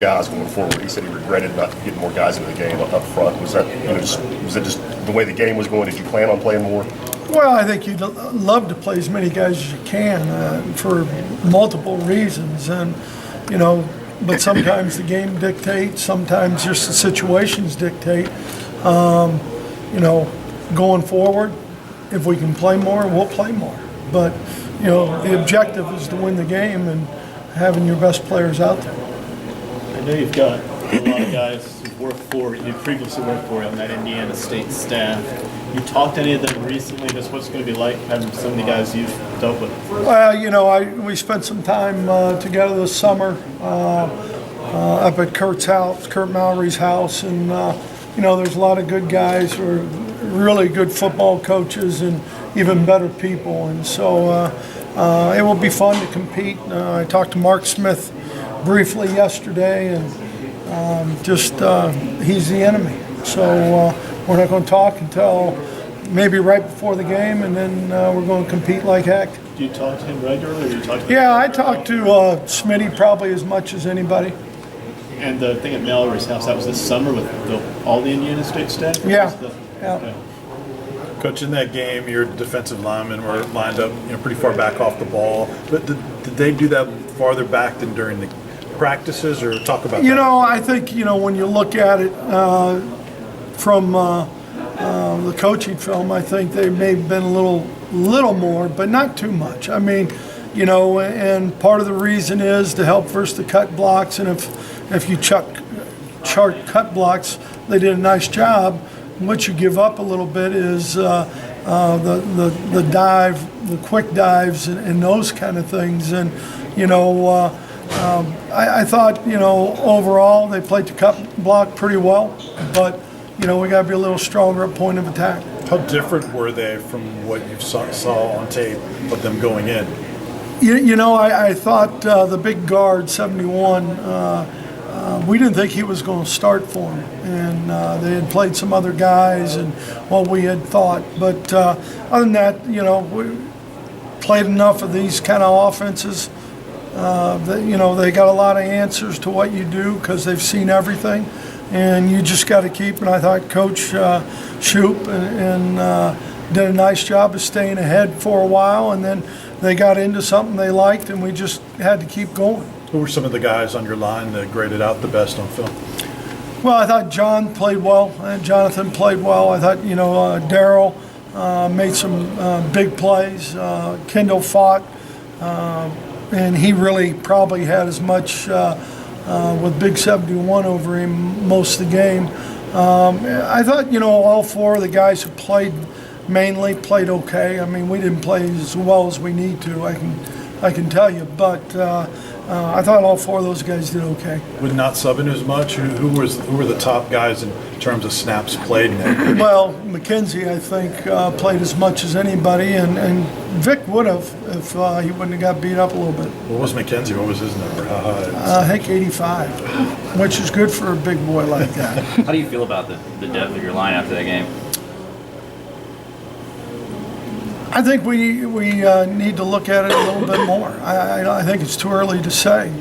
guys going forward. He said he regretted not getting more guys into the game up front. Was that was it just the way the game was going? Did you plan on playing more? Well, I think you'd love to play as many guys as you can for multiple reasons, and but sometimes the game dictates, sometimes just the situations dictate. Going forward, if we can play more, we'll play more. But the objective is to win the game and having your best players out there. I know you've got a lot of guys you previously worked for on that Indiana State staff. You talked to any of them recently? Just what's it going to be like having some of the guys you've dealt with? Well, we spent some time together this summer up at Kurt Mallory's house, and there's a lot of good guys who are really good football coaches and even better people, and so it will be fun to compete. I talked to Mark Smith briefly yesterday, and he's the enemy. So we're not going to talk until maybe right before the game, and then we're going to compete like heck. Do you talk to him regularly? Or do you talk to him? Yeah, I talk to Smitty probably as much as anybody. And the thing at Mallory's house, that was this summer with all the Indiana State staff? Yeah. Okay. Coach, in that game, your defensive linemen were lined up, pretty far back off the ball. But did they do that farther back than during the practices, or talk about that? I think when you look at it from the coaching film, I think they may have been a little more, but not too much. I mean, and part of the reason is to help versus the cut blocks, and if you chart cut blocks, they did a nice job. What you give up a little bit is the dive, the quick dives, and those kind of things. And I thought overall they played the cut block pretty well, but we got to be a little stronger at point of attack. How different were they from what you saw on tape of them going in? I thought the big guard, 71. We didn't think he was going to start for him, and they had played some other guys and what we had thought. But other than that, we played enough of these kind of offenses that they got a lot of answers to what you do because they've seen everything, and you just got to keep. And I thought Coach Shoop and did a nice job of staying ahead for a while, and then they got into something they liked, and we just had to keep going. Who were some of the guys on your line that graded out the best on film? Well, I thought John played well, and Jonathan played well. I thought, Darryl made some big plays. Kendall fought, and he really probably had as much with Big 71 over him most of the game. I thought, all four of the guys who played mainly played okay. I mean, we didn't play as well as we need to, I can tell you, but I thought all four of those guys did okay. With not subbing as much, who were the top guys in terms of snaps played? Well, McKenzie, I think, played as much as anybody, and Vic would have if he wouldn't have got beat up a little bit. What was McKenzie? What was his number? How high? I think 85, which is good for a big boy like that. How do you feel about the depth of your line after that game? I think we need to look at it a little bit more. I think it's too early to say.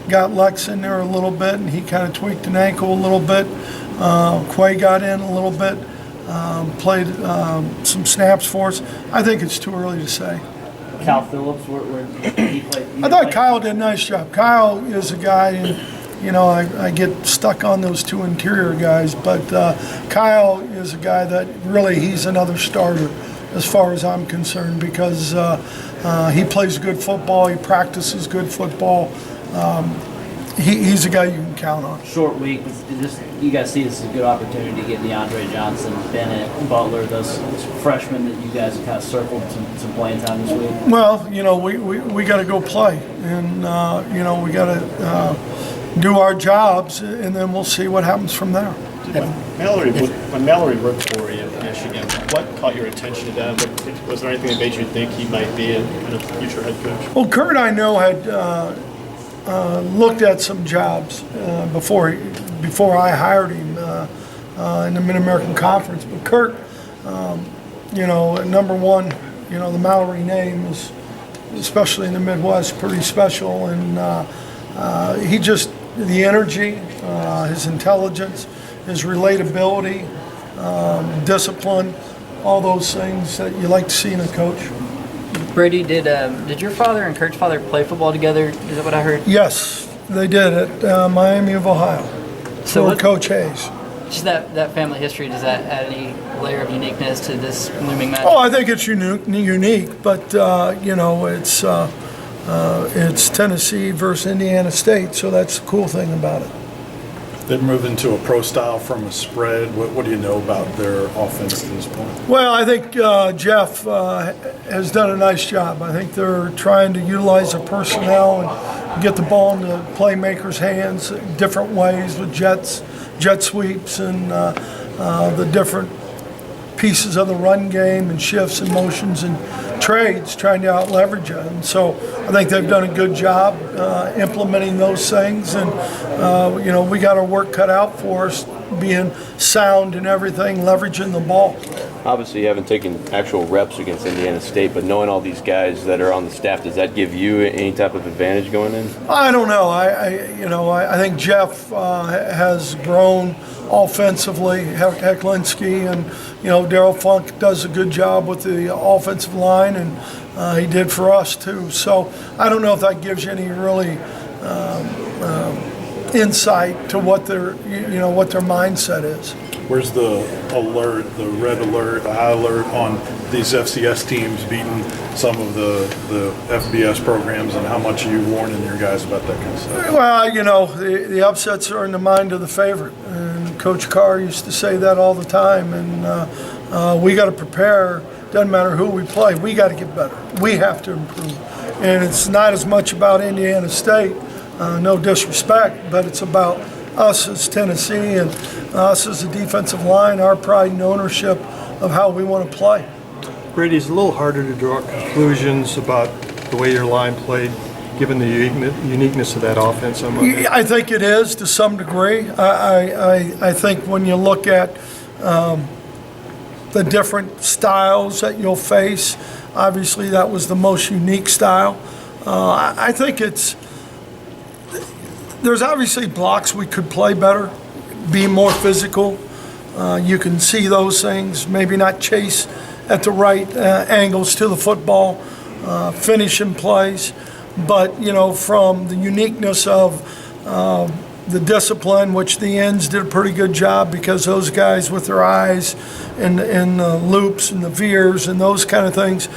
Got Lex in there a little bit, and he kind of tweaked an ankle a little bit. Quay got in a little bit, played some snaps for us. I think it's too early to say. Cal Phillips, where he played. I thought Kyle did a nice job. Kyle is a guy, and I get stuck on those two interior guys, but Kyle is a guy that really he's another starter, as far as I'm concerned, because he plays good football, he practices good football. He's a guy you can count on. Short week. You guys see this as a good opportunity to get DeAndre Johnson, Bennett, Butler, those freshmen that you guys have kind of circled some playing time this week? Well, we got to go play, and we got to do our jobs, and then we'll see what happens from there. When Mallory worked for you in Michigan, what caught your attention to that? Was there anything that made you think he might be a kind of future head coach? Well, Kurt, I know, had looked at some jobs before I hired him in the Mid-American Conference. But Kurt, number one, the Mallory name is, especially in the Midwest, pretty special, and he just the energy, his intelligence, his relatability, discipline, all those things that you like to see in a coach. Brady, did your father and Kurt's father play football together? Is that what I heard? Yes, they did at Miami of Ohio for Coach Hayes. Just that family history, does that add any layer of uniqueness to this looming match? Oh, I think it's unique, but it's Tennessee versus Indiana State, so that's the cool thing about it. They're moving to a pro style from a spread. What do you know about their offense at this point? Well, I think Jeff has done a nice job. I think they're trying to utilize their personnel and get the ball into playmakers' hands different ways with jet sweeps and the different pieces of the run game and shifts and motions and trades, trying to out-leverage it. And so I think they've done a good job implementing those things. And, we got our work cut out for us, being sound and everything, leveraging the ball. Obviously, you haven't taken actual reps against Indiana State, but knowing all these guys that are on the staff, does that give you any type of advantage going in? I don't know. I think Jeff has grown offensively. Hecklinski and Darryl Funk does a good job with the offensive line, and he did for us too. So I don't know if that gives you any really insight to what their mindset is. Where's the alert, the red alert, the high alert on these FCS teams beating some of the FBS programs, and how much are you warning your guys about that kind of stuff? Well, the upsets are in the mind of the favorite, and Coach Carr used to say that all the time, and we got to prepare. Doesn't matter who we play, we got to get better. We have to improve, and it's not as much about Indiana State, no disrespect, but it's about us as Tennessee and us as a defensive line, our pride and ownership of how we want to play. Brady, it's a little harder to draw conclusions about the way your line played, given the uniqueness of that offense. I think it is to some degree. I think when you look at the different styles that you'll face, obviously that was the most unique style. I think there's obviously blocks we could play better, be more physical. You can see those things, maybe not chase at the right angles to the football, finishing plays. But, from the uniqueness of the discipline, which the ends did a pretty good job, because those guys with their eyes and the loops and the veers and those kind of things,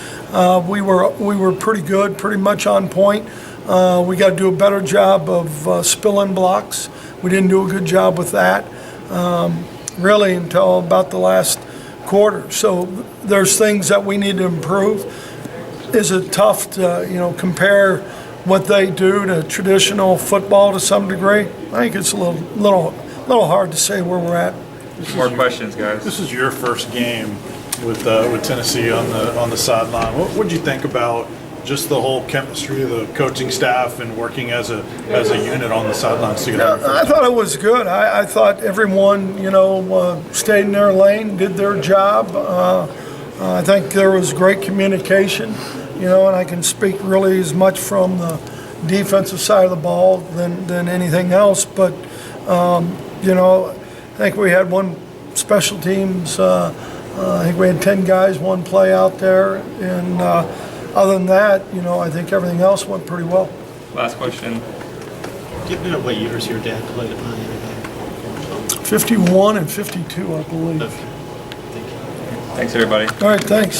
we were pretty good, pretty much on point. We got to do a better job of spilling blocks. We didn't do a good job with that really until about the last quarter. So there's things that we need to improve. Is it tough to compare what they do to traditional football to some degree? I think it's a little hard to say where we're at. More questions, guys. This is your first game with Tennessee on the sideline. What did you think about just the whole chemistry of the coaching staff and working as a unit on the sidelines together? I thought it was good. I thought everyone, stayed in their lane, did their job. I think there was great communication, and I can speak really as much from the defensive side of the ball than anything else. But, I think we had one special teams. I think we had 10 guys, one play out there, and other than that, I think everything else went pretty well. Last question. Do you know what years your dad played at Miami? 51 and 52, I believe. Thank you. Thanks, everybody. All right, thanks.